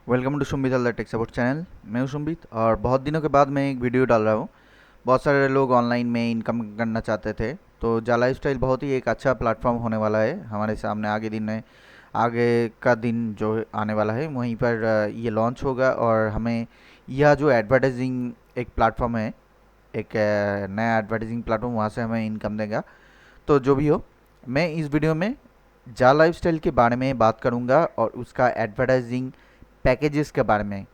Welcome to Sumbit the tech support channel. मैं हूं सुम्बित और बहुत दिनों के बाद मैं एक वीडियो डाल रहा हूं। बहुत सारे लोग ऑनलाइन में इनकम करना चाहते थे, तो जा लाइफस्टाइल बहुत ही एक अच्छा प्लेटफॉर्म होने वाला है हमारे सामने। आगे का दिन जो आने वाला है वहीं पर ये लॉन्च होगा और हमें यह जो एडवर्टाइजिंग एक प्लेटफॉर्म है, एक नया एडवर्टाइजिंग प्लेटफॉर्म, वहाँ से हमें इनकम देगा। तो जो भी हो, मैं इस वीडियो में जा लाइफस्टाइल के बारे में बात करूंगा और उसका एडवर्टाइजिंग पैकेजेस के बारे में,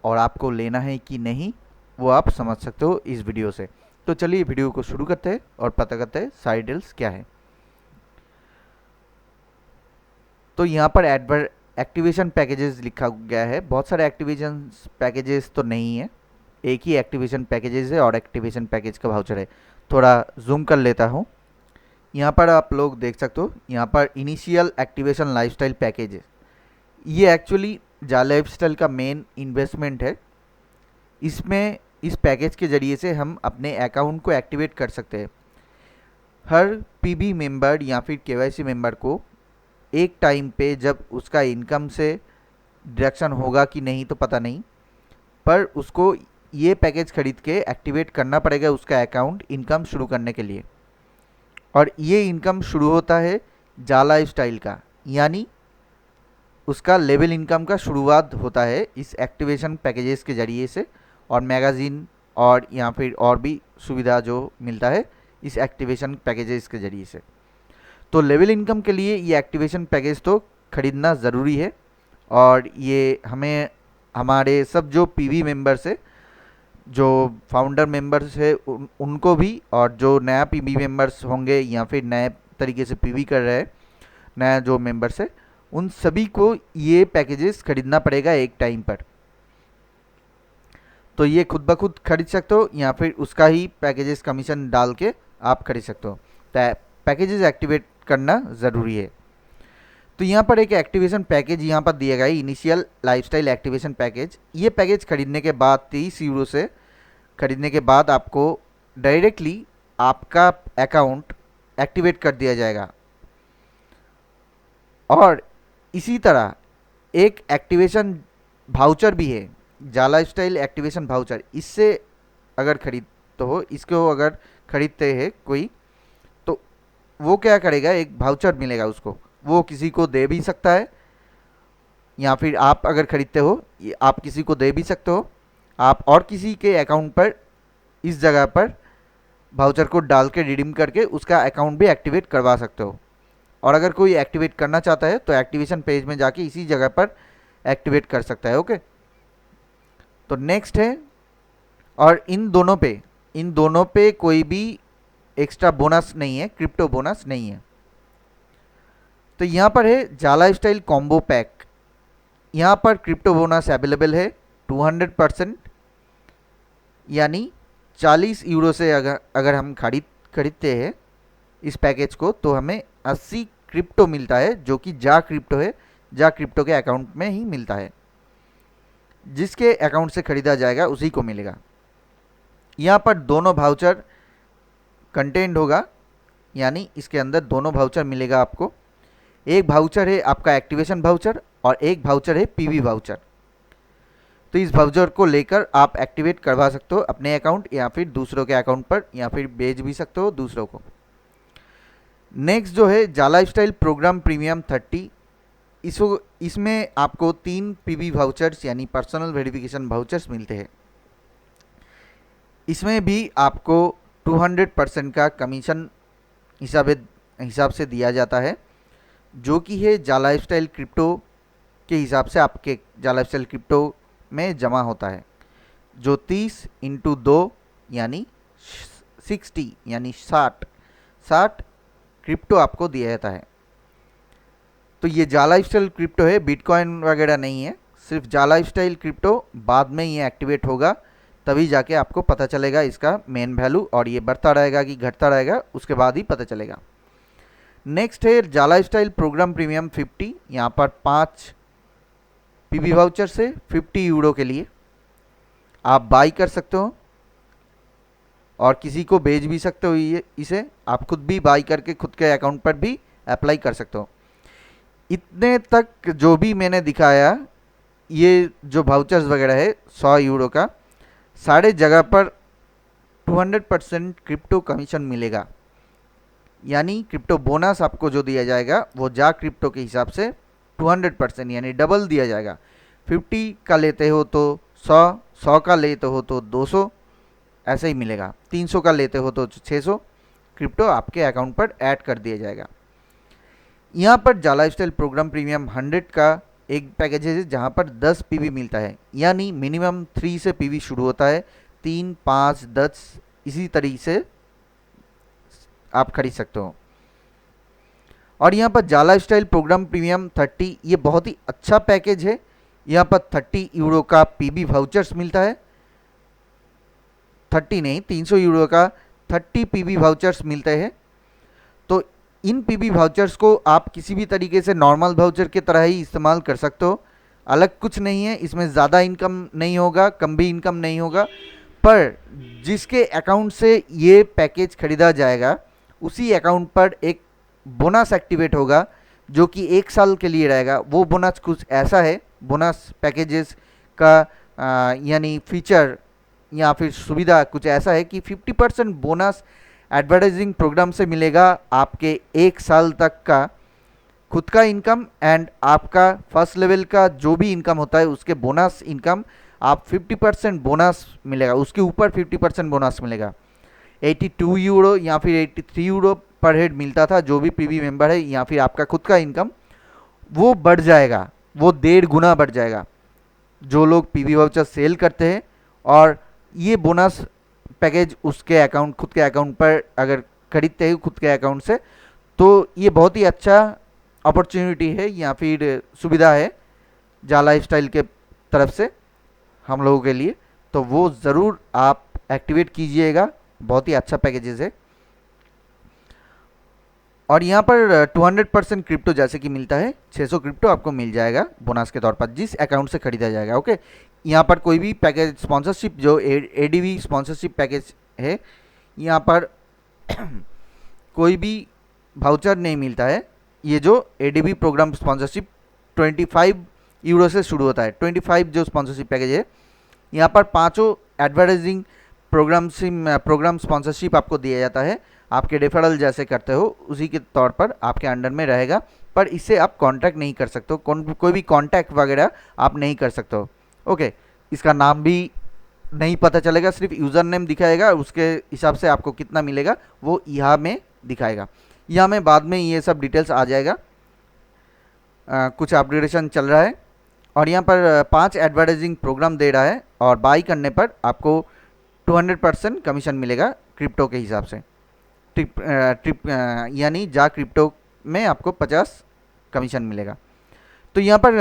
और आपको लेना है कि नहीं वो आप समझ सकते हो इस वीडियो से। तो चलिए वीडियो को शुरू करते हैं और पता करते हैं साइड डील्स क्या है। तो यहाँ पर एडवर एक्टिवेशन पैकेजेस लिखा गया है। बहुत सारे एक्टिवेशन पैकेजेस तो नहीं है, एक ही एक्टिवेशन पैकेजेस है और एक्टिवेशन पैकेज का वाउचर है। थोड़ा जूम कर लेता हूँ। यहाँ पर आप लोग देख सकते हो, यहाँ पर इनिशियल एक्टिवेशन लाइफस्टाइल पैकेज है। ये एक्चुअली जा लाइफस्टाइल का मेन इन्वेस्टमेंट है। इसमें इस पैकेज के ज़रिए से हम अपने अकाउंट को एक्टिवेट कर सकते हैं। हर पीबी मेंबर या फिर केवाईसी मेंबर को एक टाइम पे, जब उसका इनकम से डिडक्शन होगा कि नहीं तो पता नहीं, पर उसको ये पैकेज खरीद के एक्टिवेट करना पड़ेगा उसका अकाउंट इनकम शुरू करने के लिए। और ये इनकम शुरू होता है जा लाइफस्टाइल का, यानी उसका लेवल इनकम का शुरुआत होता है इस एक्टिवेशन पैकेजेस के ज़रिए से। और मैगज़ीन और या फिर और भी सुविधा जो मिलता है इस एक्टिवेशन पैकेजेस के ज़रिए से। तो लेवल इनकम के लिए ये एक्टिवेशन पैकेज तो ख़रीदना ज़रूरी है। और ये हमें हमारे सब जो पीवी मेंबर्स है, जो फाउंडर मेंबर्स है, उनको भी, और जो नया पीवी मेंबर्स होंगे या फिर नए तरीके से पीवी कर रहे हैं, नया जो मेंबर्स है, उन सभी को ये पैकेजेस खरीदना पड़ेगा एक टाइम पर। तो ये खुद ब खुद खरीद सकते हो या फिर उसका ही पैकेजेस कमीशन डाल के आप खरीद सकते हो। तो पैकेजेस एक्टिवेट करना ज़रूरी है। तो यहाँ पर एक एक्टिवेशन पैकेज यहाँ पर दिया गया है, इनिशियल लाइफस्टाइल एक्टिवेशन पैकेज। ये पैकेज खरीदने के बाद 30 यूरो से खरीदने के बाद आपको डायरेक्टली आपका अकाउंट एक्टिवेट कर दिया जाएगा। और इसी तरह एक एक्टिवेशन भाउचर भी है, जा लाइफस्टाइल एक्टिवेशन भाउचर। इससे अगर खरीदते हो, इसको अगर खरीदते हैं कोई, तो वो क्या करेगा, एक भाउचर मिलेगा उसको, वो किसी को दे भी सकता है, या फिर आप अगर खरीदते हो आप किसी को दे भी सकते हो। आप और किसी के अकाउंट पर इस जगह पर भाउचर को डाल के रिडीम करके उसका अकाउंट भी एक्टिवेट करवा सकते हो। और अगर कोई एक्टिवेट करना चाहता है तो एक्टिवेशन पेज में जाके इसी जगह पर एक्टिवेट कर सकता है। ओके, तो नेक्स्ट है, और इन दोनों पे कोई भी एक्स्ट्रा बोनस नहीं है, क्रिप्टो बोनस नहीं है। तो यहाँ पर है जा लाइफस्टाइल कॉम्बो पैक। यहाँ पर क्रिप्टो बोनस अवेलेबल है 200%, यानी 40 यूरो से अगर हम खरीदते हैं इस पैकेज को, तो हमें 80 क्रिप्टो मिलता है, जो कि जा क्रिप्टो है। जा क्रिप्टो के अकाउंट में ही मिलता है, जिसके अकाउंट से खरीदा जाएगा उसी को मिलेगा। यहाँ पर दोनों भाउचर कंटेंट होगा, यानी इसके अंदर दोनों भाउचर मिलेगा आपको। एक भाउचर है आपका एक्टिवेशन भाउचर और एक भाउचर है पीवी भाउचर। तो इस भाउचर को लेकर आप एक्टिवेट करवा सकते हो अपने अकाउंट या फिर दूसरों के अकाउंट पर, या फिर बेच भी सकते हो दूसरों को। नेक्स्ट जो है जा लाइफस्टाइल प्रोग्राम प्रीमियम 30। इसमें आपको 3 पीवी भाउचर्स यानी पर्सनल वेरिफिकेशन भाउचर्स मिलते हैं। इसमें भी आपको 200% का कमीशन हिसाब से दिया जाता है, जो कि है जा लाइफस्टाइल क्रिप्टो के हिसाब से आपके जा लाइफस्टाइल क्रिप्टो में जमा होता है, जो 30 × 2 यानी 60 यानी 60 क्रिप्टो आपको दिया जाता है। तो ये जा लाइफस्टाइल क्रिप्टो है, बिटकॉइन वगैरह नहीं है, सिर्फ जा लाइफस्टाइल क्रिप्टो। बाद में ये एक्टिवेट होगा, तभी जाके आपको पता चलेगा इसका मेन वैल्यू, और ये बढ़ता रहेगा कि घटता रहेगा उसके बाद ही पता चलेगा। नेक्स्ट है जा लाइफस्टाइल प्रोग्राम प्रीमियम 50। यहाँ पर 5 पीवी वाउचर से 50 यूरो के लिए आप बाई कर सकते हो और किसी को भेज भी सकते हो। इसे आप खुद भी बाई करके खुद के अकाउंट पर भी अप्लाई कर सकते हो। इतने तक जो भी मैंने दिखाया ये जो वाउचर्स वगैरह है 100 यूरो का, सारे जगह पर 200% क्रिप्टो कमीशन मिलेगा। यानी क्रिप्टो बोनस आपको जो दिया जाएगा वो जा क्रिप्टो के हिसाब से 200% यानी डबल दिया जाएगा। 50 का लेते हो तो 100 का लेते हो तो 200 ऐसे ही मिलेगा। 300 का लेते हो तो 600 क्रिप्टो आपके अकाउंट पर ऐड कर दिया जाएगा। यहाँ पर जा लाइफस्टाइल प्रोग्राम प्रीमियम 100 का एक पैकेज है जहाँ पर 10 पीवी मिलता है, यानी मिनिमम 3 से पीवी शुरू होता है, 3, 5, 10 इसी तरीके से आप खरीद सकते हो। और यहाँ पर जा लाइफस्टाइल प्रोग्राम प्रीमियम 30 ये बहुत ही अच्छा पैकेज है। यहाँ पर 30 यूरो का पीबी वाउचर्स मिलता है, 30 नहीं 300 यूरो का 30 पीबी वाउचर्स मिलते हैं। तो इन पीबी वाउचर्स को आप किसी भी तरीके से नॉर्मल वाउचर की तरह ही इस्तेमाल कर सकते हो, अलग कुछ नहीं है। इसमें ज़्यादा इनकम नहीं होगा, कम भी इनकम नहीं होगा, पर जिसके अकाउंट से ये पैकेज खरीदा जाएगा उसी अकाउंट पर एक बोनस एक्टिवेट होगा जो कि 1 साल के लिए रहेगा। वो बोनस कुछ ऐसा है, बोनस पैकेजेस का यानी फीचर या फिर सुविधा कुछ ऐसा है कि 50% बोनस एडवर्टाइजिंग प्रोग्राम से मिलेगा। आपके 1 साल तक का खुद का इनकम एंड आपका फर्स्ट लेवल का जो भी इनकम होता है उसके बोनस इनकम आप 50% बोनस मिलेगा, उसके ऊपर 50% बोनस मिलेगा। 82 यूरो या फिर 83 यूरो पर हेड मिलता था जो भी पीवी मेंबर है, या फिर आपका खुद का इनकम वो बढ़ जाएगा, वो 1.5 गुना बढ़ जाएगा जो लोग पीवी वाउचर सेल करते हैं। और ये बोनस पैकेज उसके अकाउंट खुद के अकाउंट पर अगर खरीदते हैं खुद के अकाउंट से, तो ये बहुत ही अच्छा अपॉर्चुनिटी है या फिर सुविधा है जा लाइफस्टाइल के तरफ से हम लोगों के लिए। तो वो ज़रूर आप एक्टिवेट कीजिएगा, बहुत ही अच्छा पैकेजेस है। और यहाँ पर 200% क्रिप्टो जैसे कि मिलता है, 600 क्रिप्टो आपको मिल जाएगा बोनस के तौर पर जिस अकाउंट से खरीदा जाएगा। ओके, यहाँ पर कोई भी पैकेज स्पॉन्सरशिप जो एडीवी स्पॉन्सरशिप पैकेज है, यहाँ पर कोई भी वाउचर नहीं मिलता है। ये जो एडीवी प्रोग्राम स्पॉन्सरशिप 25 यूरो से शुरू होता है, 25 जो स्पॉन्सरशिप पैकेज है, यहाँ पर 5 एडवर्टाइजिंग प्रोग्राम स्पॉन्सरशिप आपको दिया जाता है। आपके रेफरल जैसे करते हो उसी के तौर पर आपके अंडर में रहेगा, पर इससे आप कॉन्टैक्ट नहीं कर सकते हो, कोई भी कॉन्टैक्ट वगैरह आप नहीं कर सकते हो। ओके, इसका नाम भी नहीं पता चलेगा, सिर्फ यूज़र नेम दिखाएगा, उसके हिसाब से आपको कितना मिलेगा वो यहाँ में दिखाएगा। यहाँ में बाद में ये सब डिटेल्स आ जाएगा, कुछ अपग्रेडेशन चल रहा है। और यहाँ पर 5 एडवर्टाइजिंग प्रोग्राम दे रहा है और बाई करने पर आपको 200% कमीशन मिलेगा क्रिप्टो के हिसाब से। ट्रिप यानी जा क्रिप्टो में आपको 50 कमीशन मिलेगा। तो यहाँ पर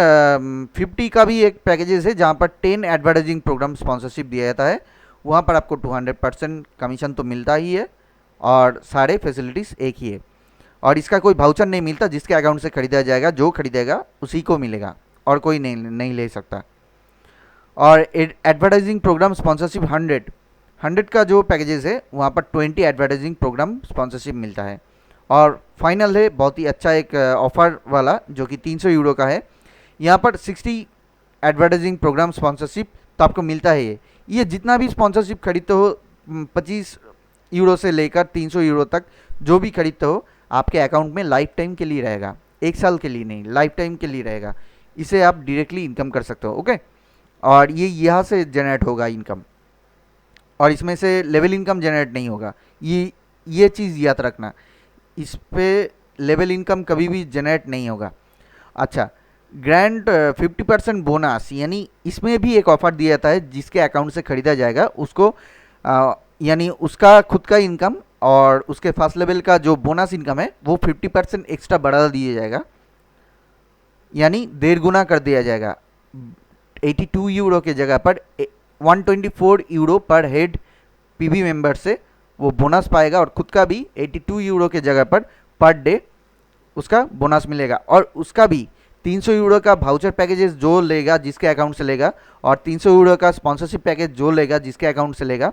50 का भी एक पैकेजेस है जहाँ पर 10 एडवर्टाइजिंग प्रोग्राम स्पॉन्सरशिप दिया जाता है, वहाँ पर आपको 200% कमीशन तो मिलता ही है और सारे फैसिलिटीज़ एक ही है। और इसका कोई वाउचर नहीं मिलता, जिसके अकाउंट से खरीदा जाएगा जो खरीदेगा उसी को मिलेगा और कोई नहीं ले सकता। और एडवर्टाइजिंग प्रोग्राम स्पॉन्सरशिप 100 का जो पैकेजेस है वहाँ पर 20 एडवर्टाइजिंग प्रोग्राम स्पॉन्सरशिप मिलता है। और फाइनल है बहुत ही अच्छा एक ऑफ़र वाला जो कि 300 यूरो का है, यहाँ पर 60 एडवर्टाइजिंग प्रोग्राम स्पॉन्सरशिप तो आपको मिलता है। ये जितना भी स्पॉन्सरशिप खरीदते हो 25 यूरो से लेकर 300 यूरो तक जो भी खरीदते हो आपके अकाउंट में लाइफ टाइम के लिए रहेगा, 1 साल के लिए नहीं, लाइफ टाइम के लिए रहेगा। इसे आप डायरेक्टली इनकम कर सकते हो। ओके, और ये यहाँ से जनरेट होगा इनकम, और इसमें से लेवल इनकम जनरेट नहीं होगा। ये चीज़ याद रखना, इस पे लेवल इनकम कभी भी जनरेट नहीं होगा। अच्छा, ग्रैंड 50% बोनस, यानी इसमें भी एक ऑफ़र दिया जाता है जिसके अकाउंट से ख़रीदा जाएगा उसको यानी उसका खुद का इनकम और उसके फर्स्ट लेवल का जो बोनस इनकम है वो 50% एक्स्ट्रा बढ़ा दिया जाएगा, यानी 1.5 गुना कर दिया जाएगा। 82 यूरो के जगह पर 124 यूरो पर हेड पीवी मेंबर से वो बोनस पाएगा, और खुद का भी 82 यूरो के जगह पर डे उसका बोनस मिलेगा। और उसका भी 300 यूरो का वाउचर पैकेजेस जो लेगा जिसके अकाउंट से लेगा, और 300 यूरो का स्पॉन्सरशिप पैकेज जो लेगा जिसके अकाउंट से लेगा,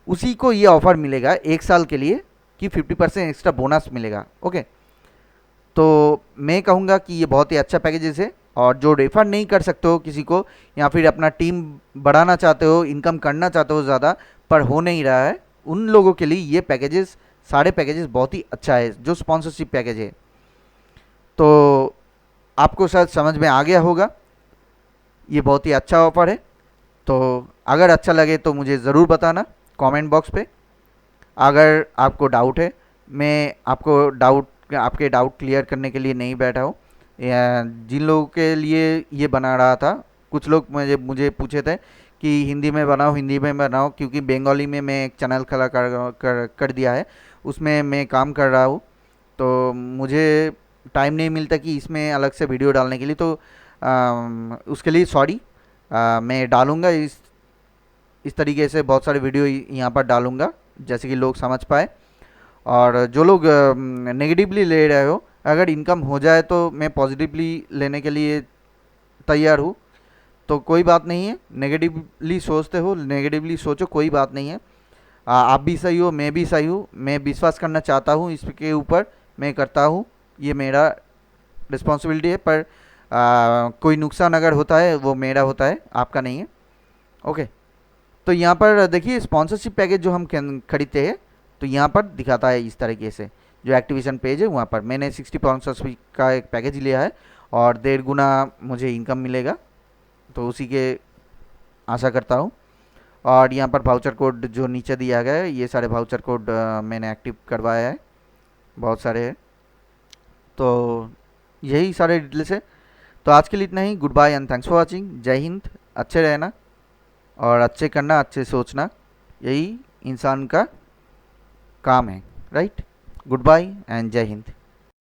उसी को ये ऑफ़र मिलेगा 1 साल के लिए कि 50% एक्स्ट्रा बोनस मिलेगा। ओके, तो मैं कहूँगा कि ये बहुत ही अच्छा पैकेजेस है और जो रेफर नहीं कर सकते हो किसी को, या फिर अपना टीम बढ़ाना चाहते हो, इनकम करना चाहते हो ज़्यादा, पर हो नहीं रहा है, उन लोगों के लिए ये पैकेजेस, सारे पैकेजेस बहुत ही अच्छा है जो स्पॉन्सरशिप पैकेज है। तो आपको शायद समझ में आ गया होगा, ये बहुत ही अच्छा ऑफर है। तो अगर अच्छा लगे तो मुझे ज़रूर बताना कमेंट बॉक्स पे। अगर आपको डाउट है, मैं आपको आपके डाउट क्लियर करने के लिए नहीं बैठा हूँ। जिन लोगों के लिए ये बना रहा था, कुछ लोग मुझे मुझे पूछे थे कि हिंदी में बनाओ, हिंदी में बनाओ, क्योंकि बंगाली में मैं एक चैनल खड़ा कर दिया है, उसमें मैं काम कर रहा हूँ। तो मुझे टाइम नहीं मिलता कि इसमें अलग से वीडियो डालने के लिए, तो उसके लिए सॉरी। मैं डालूँगा इस तरीके से बहुत सारे वीडियो यहाँ पर डालूँगा, जैसे कि लोग समझ पाए। और जो लोग नेगेटिवली ले रहे हो, अगर इनकम हो जाए तो मैं पॉजिटिवली लेने के लिए तैयार हूँ। तो कोई बात नहीं है, नेगेटिवली सोचते हो, नेगेटिवली सोचो, कोई बात नहीं है। आप भी सही हो, मैं भी सही हूँ, मैं विश्वास करना चाहता हूँ इसके ऊपर, मैं करता हूँ, ये मेरा रिस्पॉन्सिबिलिटी है। पर कोई नुकसान अगर होता है वो मेरा होता है, आपका नहीं है। ओके। तो यहाँ पर देखिए स्पॉन्सरशिप पैकेज जो हम खरीदते हैं, तो यहाँ पर दिखाता है इस तरीके से, जो एक्टिवेशन पेज है वहाँ पर मैंने 60 स्पॉन्सरशिप का एक पैकेज लिया है और 1.5 गुना मुझे इनकम मिलेगा, तो उसी के आशा करता हूँ। और यहाँ पर वाउचर कोड जो नीचे दिया गया है, ये सारे वाउचर कोड मैंने एक्टिव करवाया है, बहुत सारे हैं। तो यही सारे डिटेल्स है। तो आज के लिए इतना ही। Good bye and thanks for watching. जय हिंद। अच्छे रहना और अच्छे करना, अच्छे सोचना, यही इंसान का काम है, राइट। गुड बाय एंड जय हिंद।